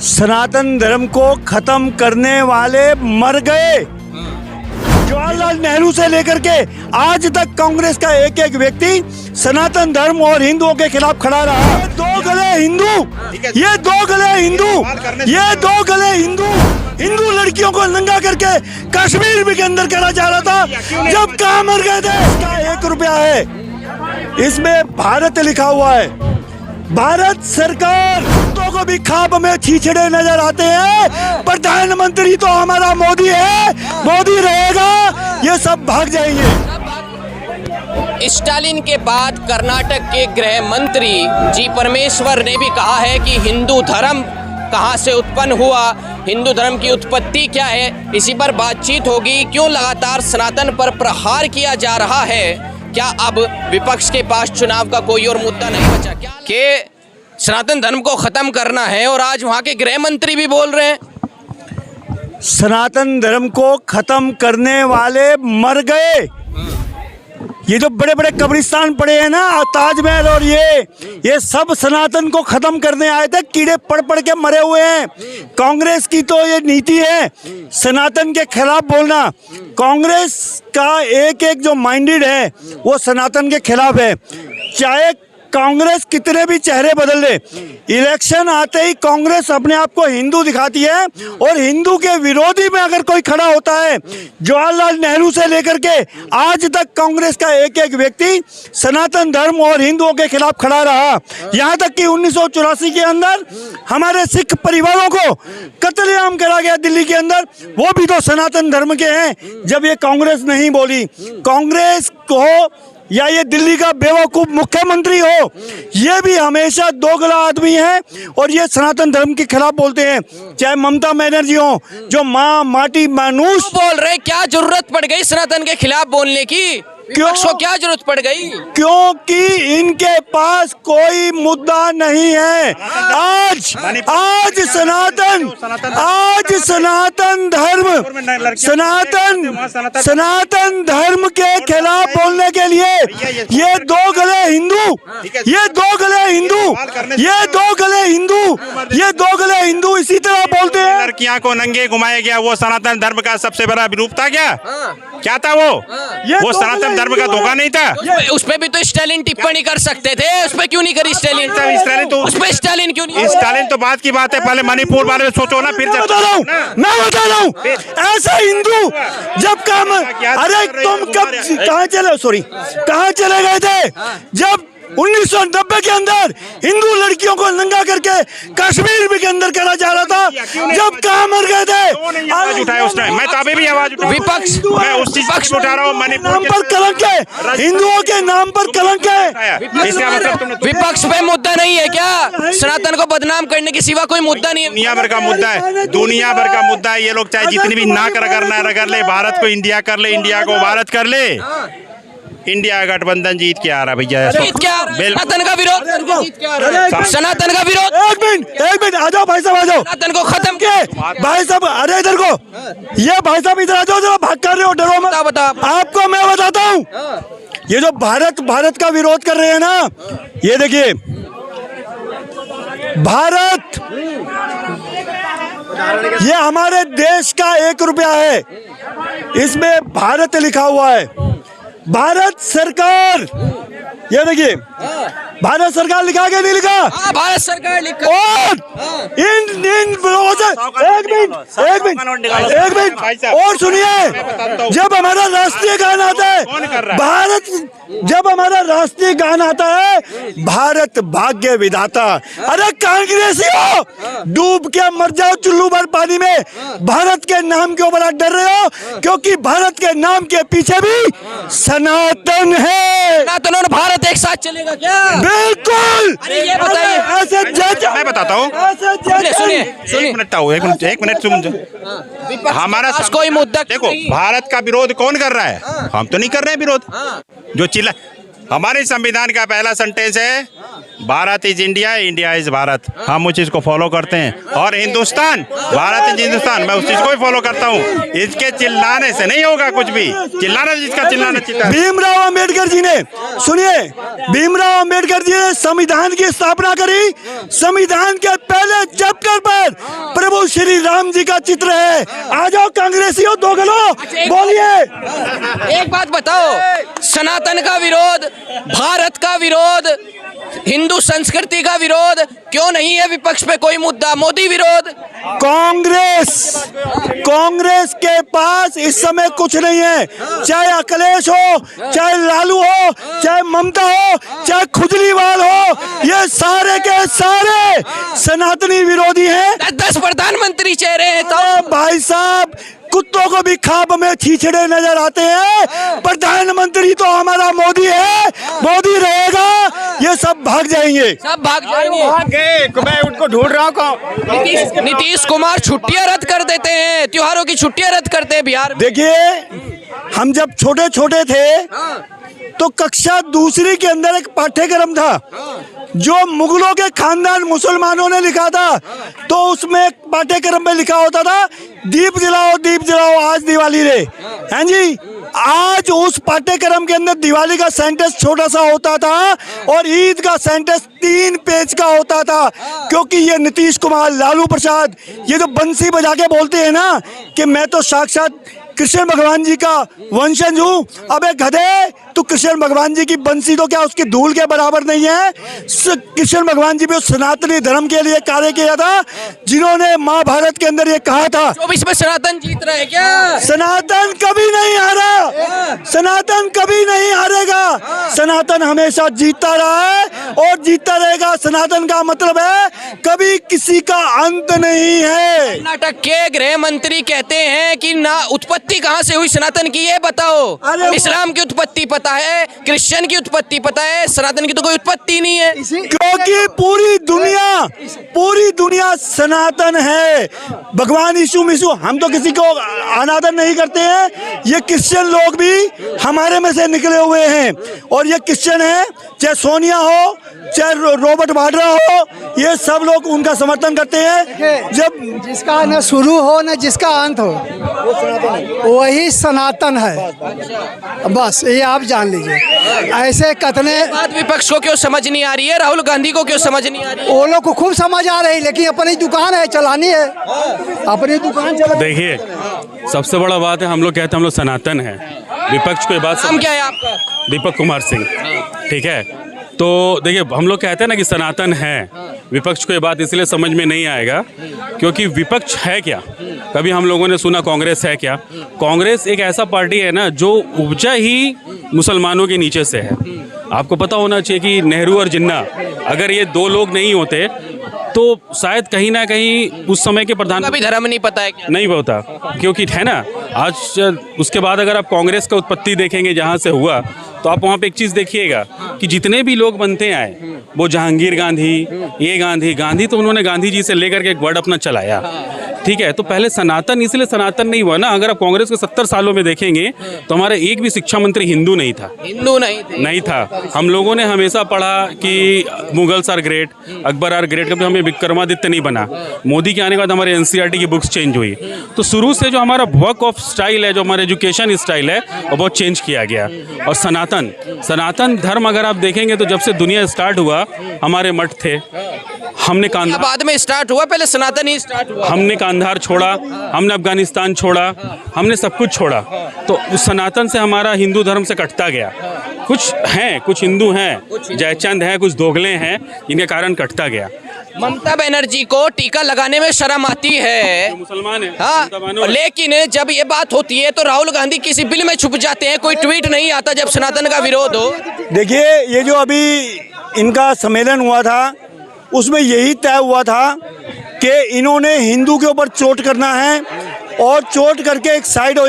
सनातन धर्म को खत्म करने वाले मर गए। जवाहरलाल नेहरू से लेकर के आज तक कांग्रेस का एक एक व्यक्ति सनातन धर्म और हिंदुओं के खिलाफ खड़ा रहा। ये दो गले हिंदू, ये दो गले हिंदू, ये दो गले हिंदू हिंदू लड़कियों को नंगा करके कश्मीर भी के अंदर करा जा रहा था, जब कहाँ मर गए थे। इसका 1 रुपया है, इसमें भारत लिखा हुआ है। भारत सरकार को भी खाब में छीछड़े नजर आते हैं। प्रधानमंत्री तो हमारा मोदी है, मोदी रहेगा, ये सब भाग जाएंगे। स्टालिन के बाद कर्नाटक के गृह मंत्री जी परमेश्वर ने भी कहा है कि हिंदू धर्म कहां से उत्पन्न हुआ, हिंदू धर्म की उत्पत्ति क्या है, इसी पर बातचीत होगी। क्यों लगातार सनातन पर प्रहार किया जा रहा है, क्या अब विपक्ष के पास चुनाव का कोई और मुद्दा नहीं बचा क्या कि सनातन धर्म को खत्म करना है। और आज वहां के गृह मंत्री भी बोल रहे हैं सनातन धर्म को खत्म करने वाले मर गए। ये जो बड़े बड़े कब्रिस्तान पड़े हैं ना, ताजमहल और ये सब सनातन को खत्म करने आए थे, कीड़े पड़ पड़ के मरे हुए हैं। कांग्रेस की तो ये नीति है सनातन के खिलाफ बोलना। कांग्रेस का एक एक जो माइंडेड है वो सनातन के खिलाफ है। चाहे कांग्रेस कितने भी चेहरे बदल ले, इलेक्शन आते ही कांग्रेस अपने आप को हिंदू दिखाती है। और हिंदू के विरोधी में अगर कोई खड़ा होता है, जवाहरलाल नेहरू से लेकर के आज तक कांग्रेस का एक एक व्यक्ति सनातन धर्म और हिंदुओं के खिलाफ खड़ा रहा। यहाँ तक कि 1984 के अंदर हमारे सिख परिवारों को कत्लेआम करा गया दिल्ली के अंदर, वो भी तो सनातन धर्म के हैं। जब ये कांग्रेस नहीं बोली, कांग्रेस को या ये दिल्ली का बेवकूफ मुख्यमंत्री हो, ये भी हमेशा दोगला आदमी है और ये सनातन धर्म के खिलाफ बोलते हैं। चाहे ममता बनर्जी हो जो माँ माटी मानूस बोल रहे, क्या जरूरत पड़ गई सनातन के खिलाफ बोलने की? विपक्ष को क्या जरूरत पड़ गई? क्योंकि इनके पास कोई मुद्दा नहीं है। आज सनातन धर्म के खिलाफ बोलने के लिए ये दो गले हिंदू, ये दो गले हिंदू, ये दो गले हिंदू, ये दो गले हिंदू इसी तरह बोलते हैं। लड़कियां को नंगे घुमाया गया, वो सनातन धर्म का सबसे बड़ा विरूप था। क्या था वो सनातन धर्म का धोखा नहीं था। उस पे भी तो स्टालिन टिप्पणी कर सकते थे, उस पे क्यों नहीं करी स्टालिन? उस पे स्टालिन क्यों नहीं? स्टालिन तो बात की बात है, पहले मणिपुर बारे में सोचो ना। फिर मैं बता रहा हूँ ऐसा हिंदू जब काम, अरे तुम कब कहाँ चले गए थे जब 1990 के अंदर हिंदू लड़कियों को नंगा करके कश्मीर भी के अंदर करा जा रहा था, जब कहाँ मर गए थे? आवाज उठाया उसने, मैं तो अभी भी आवाज उठा। विपक्ष, मैं उस चीज पर उठा रहा हूँ। नाम पर कलंक है, हिंदुओं के नाम पर कलंक है। इसका मतलब विपक्ष पे मुद्दा नहीं है क्या? सनातन को बदनाम करने के सिवा कोई मुद्दा नहीं है? दुनिया भर का मुद्दा है, दुनिया भर का मुद्दा है। ये लोग चाहे जितनी भी ना करना रगड़ ले, भारत को इंडिया कर ले, इंडिया को भारत कर ले, इंडिया गठबंधन जीत के आ रहा भैया। सनातन का विरोध, सनातन का विरोध। एक मिनट आ जाओ भाई साहब, आ जाओ। सनातन को खत्म के भाई साहब, अरे इधर को, ये भाई साहब इधर आ जाओ, जरा भाग कर रहे हो, डरो मत। बता आपको मैं बताता हूँ, ये जो भारत का विरोध कर रहे हैं ना, ये देखिए भारत, ये हमारे देश का 1 रुपया है, इसमें भारत लिखा हुआ है। भारत सरकार, ये देखिए भारत सरकार लिखा के नहीं लिखा? भारत सरकार लिखा। और इन लोगों से एक मिनट और सुनिए, जब हमारा राष्ट्रीय गान आता है भारत, जब हमारा राष्ट्रीय गान आता है भारत भाग्य विधाता, अरे कांग्रेसी हो, डूब के मर जाओ चुल्लू भर पानी में। भारत के नाम के ऊपर आप डर रहे हो, क्योंकि भारत के नाम के पीछे भी सनातन है। सनातन और भारत एक साथ चलेगा क्या? बिल्कुल। अरे ये बताइए, ऐसे जज, मैं बताता हूँ, सुनिए एक मिनट सुन। हमारा कोई मुद्दा देखो, भारत का विरोध कौन कर रहा है? हम तो नहीं कर रहे हैं विरोध। जो चिल्ला, हमारे संविधान का पहला सेंटेंस है Bharat is India, India is Bharat. हम उस चीज को फॉलो करते हैं। और हिंदुस्तान, भारत इज हिंदुस्तान, मैं उस चीज को भी फॉलो करता हूँ। इसके चिल्लाने से नहीं होगा कुछ भी। चिल्लाना जिसका चिल्लाना चिल्ला। भीमराव अंबेडकर जी ने, सुनिए, भीमराव अंबेडकर जी ने संविधान की स्थापना करी। संविधान के पहले चैप्टर पर प्रभु श्री राम जी का चित्र है। आ जाओ कांग्रेसियों, दो गलो बोलिए। एक बात बताओ, सनातन का विरोध, भारत का विरोध, हिंदू संस्कृति का विरोध क्यों नहीं है विपक्ष पे कोई मुद्दा? मोदी विरोध। कांग्रेस के पास इस समय कुछ नहीं है। चाहे अखिलेश हो, चाहे लालू हो, चाहे ममता हो, चाहे खुजलीवाल हो, ये सारे के सारे सनातनी विरोधी हैं। 10 प्रधानमंत्री चेहरे हैं तो भाई साहब, कुत्तों को भी खाब में छीछड़े नजर आते हैं। प्रधानमंत्री तो हमारा मोदी है, मोदी रहेगा, ये सब भाग जाएंगे। सब भाग जाएंगे। मैं उनको ढूंढ रहा हूँ। नीतीश कुमार छुट्टियां रद्द कर देते हैं, त्योहारों की छुट्टियां रद्द करते हैं बिहार में। देखिए, हम जब छोटे छोटे थे तो कक्षा दूसरी के अंदर एक पाठ्यक्रम था जो मुगलों के खानदान मुसलमानों ने लिखा था। तो उसमें पाठ्यक्रम में लिखा होता था, दीप जलाओ आज दिवाली रे। हैं जी, आज उस पाठ्यक्रम के अंदर दिवाली का सेंटेंस छोटा सा होता था और ईद का सेंटेंस 3 पेज का होता था। क्योंकि ये नीतीश कुमार, लालू प्रसाद, ये जो बंसी बजा के बोलते हैं ना कि मैं तो साक्षात कृष्ण भगवान जी का वंशज हूँ। अबे गधे, तो कृष्ण भगवान जी की बंसी तो क्या उसकी धूल के बराबर नहीं है? कृष्ण भगवान जी भी उस सनातनी धर्म के लिए कार्य किया था जिन्होंने महाभारत के अंदर ये कहा था। 24 में सनातन जीत रहा है क्या? सनातन कभी नहीं हारा, सनातन कभी नहीं हारेगा। सनातन हमेशा जीतता रहा है और जीतता रहेगा। सनातन का मतलब है कभी किसी का अंत नहीं है। कर्नाटक के गृह मंत्री कहते हैं कि ना उत्पत्ति कहाँ से हुई सनातन की, ये बताओ। इस्लाम की उत्पत्ति पता है, क्रिश्चियन की उत्पत्ति पता है, सनातन की तो कोई उत्पत्ति नहीं है। क्योंकि पूरी दुनिया सनातन है। भगवान यीशु मिशु, हम तो किसी को अनादर नहीं करते हैं। ये क्रिश्चियन लोग भी हमारे में से निकले हुए हैं और ये क्रिश्चियन है, चाहे सोनिया हो, चाहे रॉबर्ट वाड्रा हो, ये सब लोग उनका समर्थन करते हैं। जब जिसका न शुरू हो न जिसका अंत हो, वही सनातन है। बस ये आप जान लीजिए। ऐसे कतने बात विपक्ष को क्यों समझ नहीं आ रही है? राहुल गांधी को क्यों समझ नहीं आ रही है? वो लोग को खूब समझ आ रही, लेकिन अपनी दुकान है, चलानी है, अपनी दुकान चला। देखिए, सबसे बड़ा बात है, हम लोग कहते हैं हम लोग सनातन है। विपक्ष को ये बात नाम क्या है आपका? दीपक कुमार सिंह, ठीक है। तो देखिए, हम लोग कहते हैं ना कि सनातन है। विपक्ष को ये बात इसलिए समझ में नहीं आएगा क्योंकि विपक्ष है क्या? कभी हम लोगों ने सुना कांग्रेस है क्या? कांग्रेस एक ऐसा पार्टी है ना जो उपजा ही मुसलमानों के नीचे से है। आपको पता होना चाहिए कि नेहरू और जिन्ना, अगर ये 2 लोग नहीं होते तो शायद कहीं ना कहीं उस समय के प्रधान कभी धर्म नहीं पता है क्या? नहीं होता, क्योंकि है ना आज उसके बाद अगर आप कांग्रेस का उत्पत्ति देखेंगे जहाँ से हुआ, तो आप वहाँ पे एक चीज़ देखिएगा कि जितने भी लोग बनते आए, वो जहांगीर गांधी, ये गांधी तो उन्होंने गांधी जी से लेकर के एक वर्ड अपना चलाया, ठीक है। तो पहले सनातन इसलिए सनातन नहीं हुआ ना। अगर आप कांग्रेस के 70 सालों में देखेंगे तो हमारे एक भी शिक्षा मंत्री हिंदू नहीं था। हिंदू नहीं था। हम लोगों ने हमेशा पढ़ा कि Mughals are great, Akbar are great, कभी हमें विक्रमादित्य नहीं बना। मोदी के आने के बाद हमारे NCERT की बुक्स चेंज हुई। तो शुरू से जो हमारा वर्क ऑफ स्टाइल है, जो हमारा एजुकेशन स्टाइल है, वो बहुत चेंज किया गया। और सनातन धर्म अगर आप देखेंगे तो जब से दुनिया स्टार्ट हुआ, हमारे मठ थे, हमने बाद में स्टार्ट हुआ, पहले सनातन ही स्टार्ट हुआ। हमने कांधार छोड़ा, हमने अफगानिस्तान छोड़ा, हमने सब कुछ छोड़ा। तो उस सनातन से हमारा हिंदू धर्म से कटता गया। कुछ हैं, कुछ हिंदू हैं, जयचंद हैं, कुछ दोगले हैं, इनके कारण कटता गया। ममता बनर्जी को टीका लगाने में शर्म आती है, मुसलमान है, हाँ, लेकिन जब ये बात होती है तो राहुल गांधी किसी बिल में छुप जाते हैं, कोई ट्वीट नहीं आता जब सनातन का विरोध हो। देखिए, ये जो अभी इनका सम्मेलन हुआ था उसमें यही तय हुआ था कि इन्होंने हिंदू के ऊपर चोट करना है और चोट करके एक साइड हो